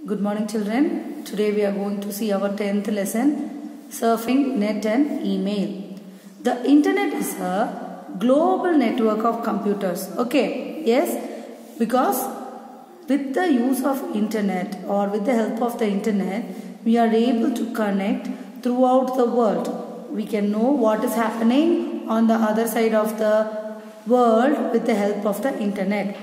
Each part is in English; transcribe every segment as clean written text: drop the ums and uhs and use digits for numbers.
Good morning children. Today we are going to see our 10th lesson, Surfing, Net and Email. The internet is a global network of computers. Okay, yes, because with the use of internet or with the help of the internet, we are able to connect throughout the world. We can know what is happening on the other side of the world with the help of the internet.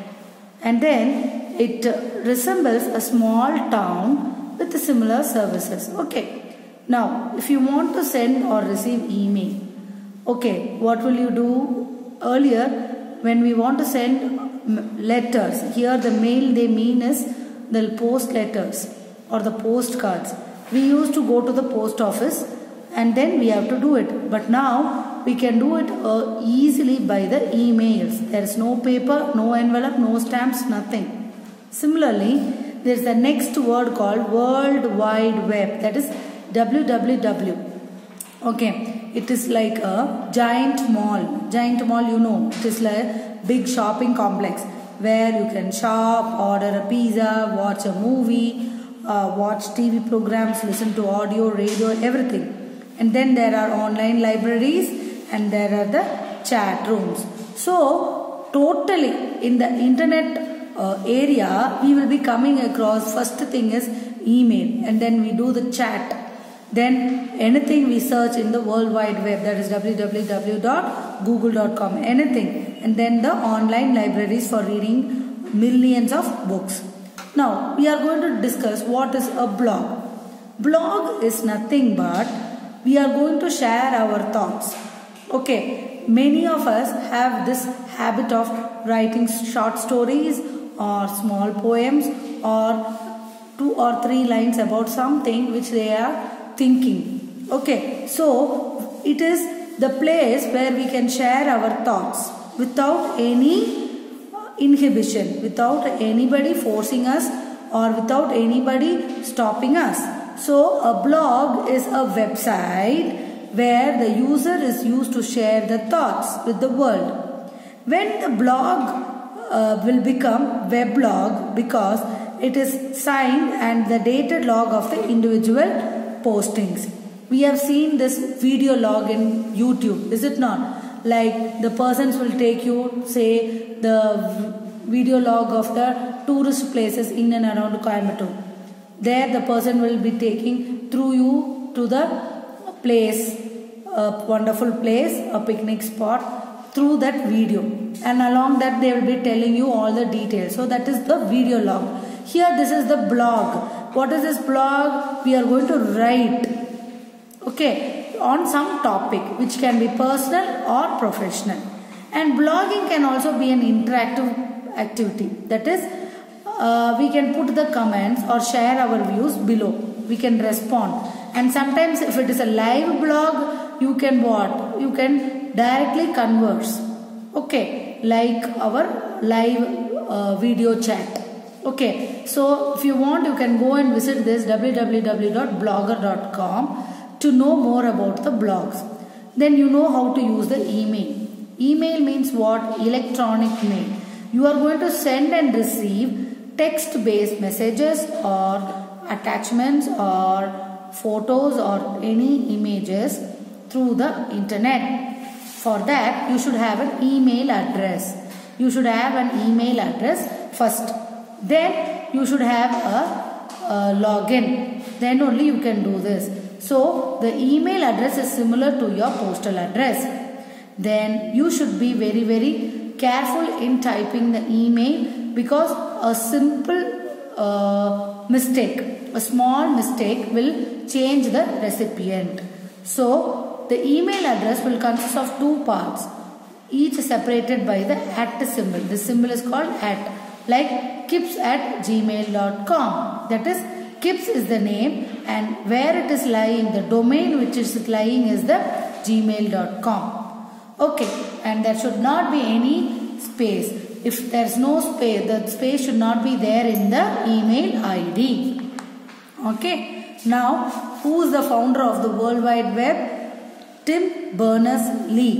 And then it resembles a small town with similar services. Okay. Now, if you want to send or receive email, okay, what will you do? Earlier, when we want to send letters, here the mail they mean is the post letters or the postcards. We used to go to the post office and then we have to do it. But now we can do it easily by the emails. There is no paper, no envelope, no stamps, nothing. Similarly, there is the next word called World Wide Web, that is www. Okay, it is like a giant mall. Giant mall, you know, it is like a big shopping complex where you can shop, order a pizza, watch a movie, watch TV programs, listen to audio, radio, everything. And then there are online libraries and there are the chat rooms. So, totally in the internet area, we will be coming across, first thing is email, and then we do the chat. Then anything we search in the World Wide Web, that is www.google.com, anything. And then the online libraries for reading millions of books. Now, we are going to discuss what is a blog. Blog is nothing but we are going to share our thoughts. Okay, many of us have this habit of writing short stories or small poems or 2 or 3 lines about something which they are thinking. Okay, so it is the place where we can share our thoughts without any inhibition, without anybody forcing us or without anybody stopping us. So a blog is a website where the user is used to share the thoughts with the world. When the blog will become weblog because it is signed and the dated log of the individual postings. We have seen this video log in YouTube, is it not? Like the persons will take you, say, the video log of the tourist places in and around Coimbatore. There the person will be taking through you to the place, a wonderful place, a picnic spot, through that video. And along that they will be telling you all the details. So that is the video log. Here this is the blog. What is this blog? We are going to write, okay, on some topic which can be personal or professional. And blogging can also be an interactive activity. That is, we can put the comments or share our views below. We can respond. And sometimes if it is a live blog, you can what? You can directly converse. Okay, like our live video chat. Okay, so if you want, you can go and visit this www.blogger.com to know more about the blogs. Then you know how to use the email. Email means what? Electronic mail. You are going to send and receive text-based messages or attachments or photos or any images through the internet. For that, you should have an email address. You should have an email address first. Then you should have a login. Then only you can do this. So the email address is similar to your postal address. Then you should be very, very careful in typing the email because a simple mistake, a small mistake will change the recipient. So the email address will consist of 2 parts, each separated by the @ symbol. This symbol is called @ like kips@gmail.com. That is, kips is the name and where it is lying, the domain which is lying is the gmail.com. Okay, and there should not be any space. If there is no space, the space should not be there in the email ID. Okay, now who is the founder of the World Wide Web? Tim Berners-Lee.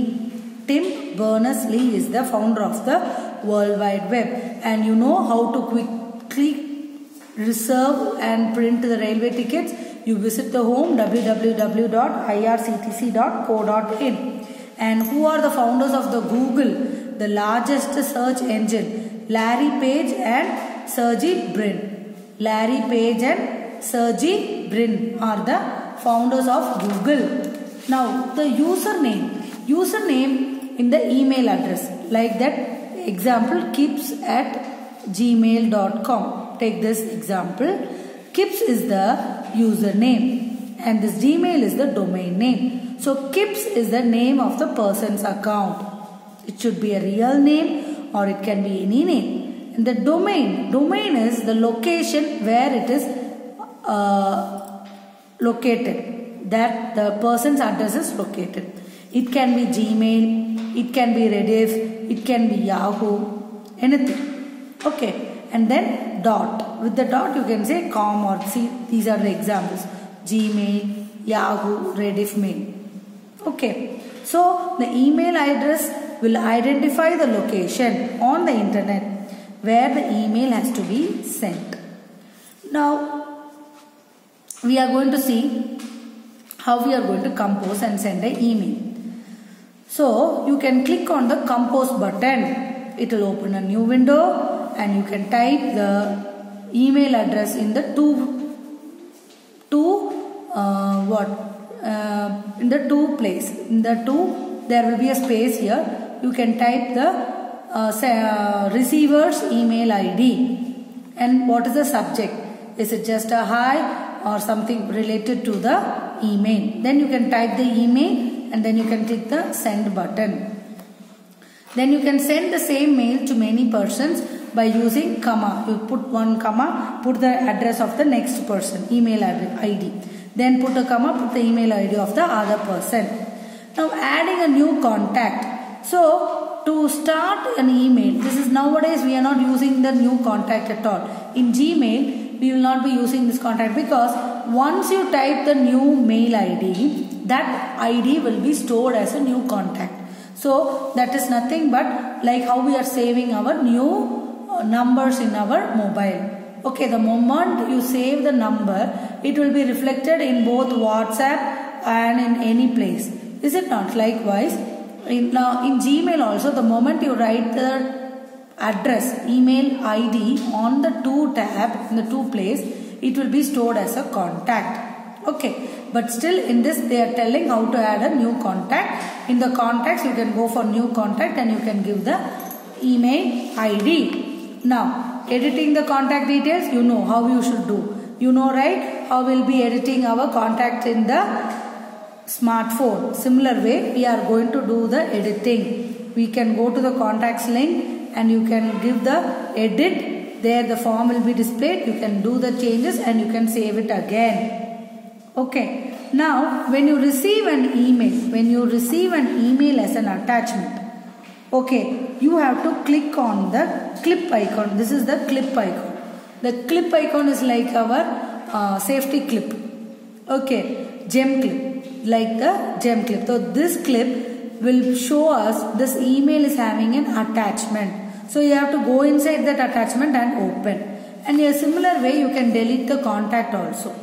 Tim Berners-Lee is the founder of the World Wide Web. And you know how to quickly reserve and print the railway tickets, you visit the home www.irctc.co.in. And who are the founders of the Google, the largest search engine? Larry Page and Sergey Brin. Larry Page and Sergey Brin are the founders of Google. Now the username in the email address, like that example, kips@gmail.com. Take this example. Kips is the username and this Gmail is the domain name. So Kips is the name of the person's account. It should be a real name or it can be any name. And the domain is the location where it is located, that the person's address is located. It can be Gmail, it can be Rediff, it can be Yahoo, anything. Okay, and then dot. With the dot you can say com or c. These are the examples: Gmail, Yahoo, Rediff Mail. Okay, so the email address will identify the location on the internet where the email has to be sent. Now we are going to see how we are going to compose and send an email. So you can click on the compose button. It will open a new window and you can type the email address in the there will be a space here. You can type the receiver's email ID and what is the subject. Is it just a hi or something related to the email? Then you can type the email and then you can click the send button. Then you can send the same mail to many persons by using comma. You put one comma, put the address of the next person, email ID. Then put a comma, put the email ID of the other person. Now adding a new contact. So to start an email, this is nowadays we are not using the new contact at all. In Gmail, we will not be using this contact because once you type the new mail ID, that ID will be stored as a new contact. So that is nothing but like how we are saving our new numbers in our mobile. Okay, the moment you save the number, it will be reflected in both WhatsApp and in any place. Is it not? Likewise, in Gmail also, the moment you write the address, email ID on the to tab, in the to place, it will be stored as a contact. Okay, but still in this they are telling how to add a new contact. In the contacts you can go for new contact and you can give the email ID. Now editing the contact details, you know how you should do. You know, right, how we'll be editing our contact in the smartphone. Similar way we are going to do the editing. We can go to the contacts link and you can give the edit. There the form will be displayed. You can do the changes and you can save it again. Okay. Now when you receive an email, as an attachment, okay, you have to click on the clip icon. This is the clip icon. The clip icon is like our safety clip. Okay, gem clip, like the gem clip. So this clip will show us this email is having an attachment. So you have to go inside that attachment and open. And in a similar way you can delete the contact also.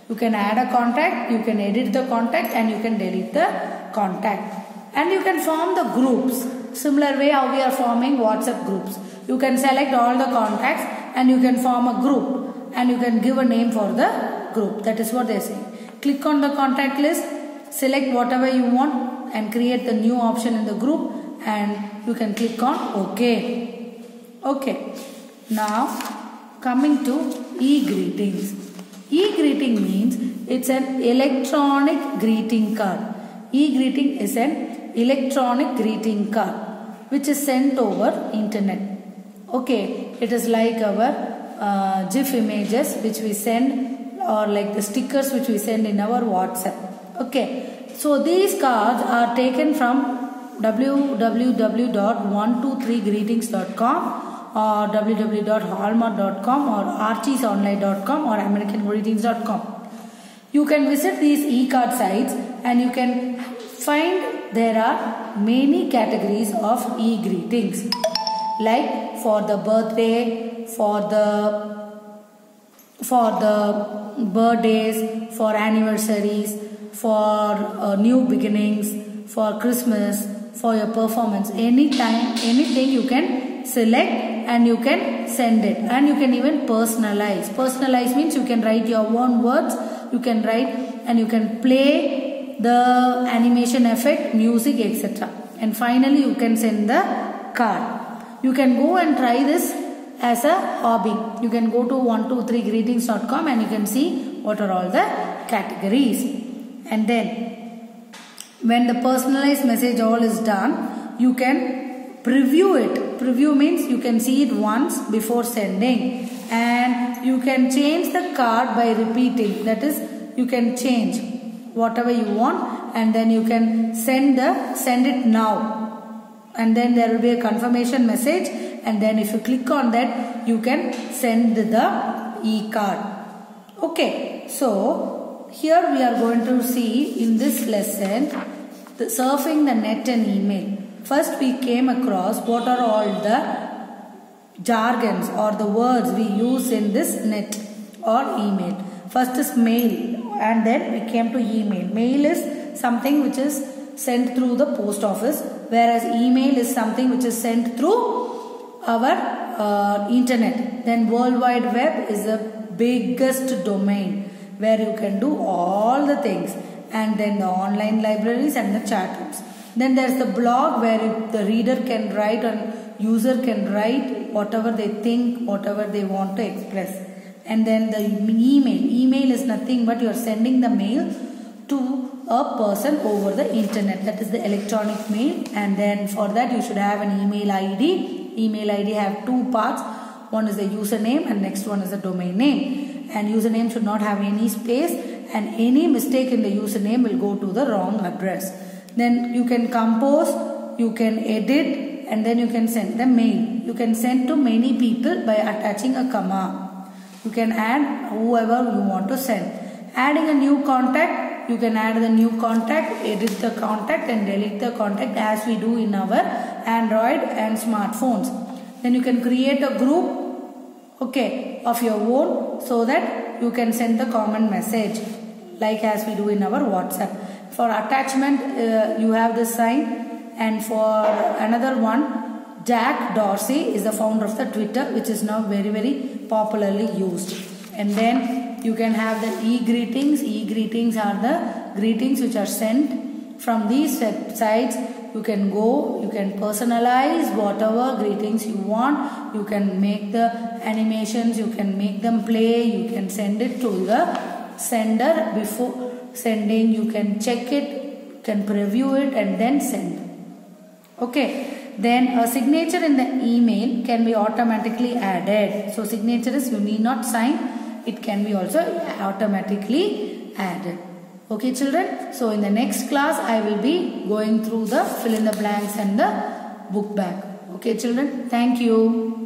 You can add a contact, you can edit the contact and you can delete the contact. And you can form the groups. Similar way how we are forming WhatsApp groups. You can select all the contacts and you can form a group. And you can give a name for the group. That is what they are saying. Click on the contact list, select whatever you want and create the new option in the group and you can click on OK. Okay. Now coming to e-greetings. E-greeting means it's an electronic greeting card. E-greeting is an electronic greeting card which is sent over internet. Okay, it is like our GIF images which we send or like the stickers which we send in our WhatsApp. Okay, so these cards are taken from www.123greetings.com or www.hallmark.com or archiesonline.com or americangreetings.com. You can visit these e-card sites and you can find there are many categories of e-greetings, like for the birthday, for the for the birthdays, for anniversaries, for new beginnings, for Christmas, for your performance. Anytime, anything you can select and you can send it, and you can even personalize. Personalize means you can write your own words, you can write and you can play the animation effect, music, etc. And finally you can send the card. You can go and try this as a hobby. You can go to 123greetings.com and you can see what are all the categories. And then when the personalized message all is done, you can preview it. Preview means you can see it once before sending, and you can change the card by repeating. That is, you can change whatever you want, and then you can send it now, and then there will be a confirmation message, and then if you click on that you can send the e-card. Okay, so here we are going to see in this lesson the surfing the net and email. First we came across what are all the jargons or the words we use in this net or email. First is mail, and then we came to email. Mail is something which is sent through the post office, whereas email is something which is sent through our internet. Then World Wide Web is the biggest domain where you can do all the things, and then the online libraries and the chat rooms. Then there is the blog where the reader can write and user can write whatever they think, whatever they want to express. And then the email. Email is nothing but you are sending the mail to a person over the internet. That is the electronic mail. And then for that you should have an email ID. Email ID have two parts. One is the username and next one is the domain name. And username should not have any space, and any mistake in the username will go to the wrong address. Then you can compose, you can edit, and then you can send the mail. You can send to many people by attaching a comma. You can add whoever you want to send. Adding a new contact, you can add the new contact, edit the contact and delete the contact as we do in our Android and smartphones. Then you can create a group, okay, of your own, so that you can send the common message like as we do in our WhatsApp. For attachment, you have this sign, and for another one, Jack Dorsey is the founder of the Twitter, which is now very, very popularly used. And then you can have the e-greetings. E-greetings are the greetings which are sent from these websites. You can go, you can personalize whatever greetings you want. You can make the animations, you can make them play, you can send it to the sender before sending. You can check it, can preview it and then send. Okay, then a signature in the email can be automatically added. So signature is you need not sign, it can be also automatically added. Okay children, so in the next class I will be going through the fill in the blanks and the book bag. Okay children, thank you.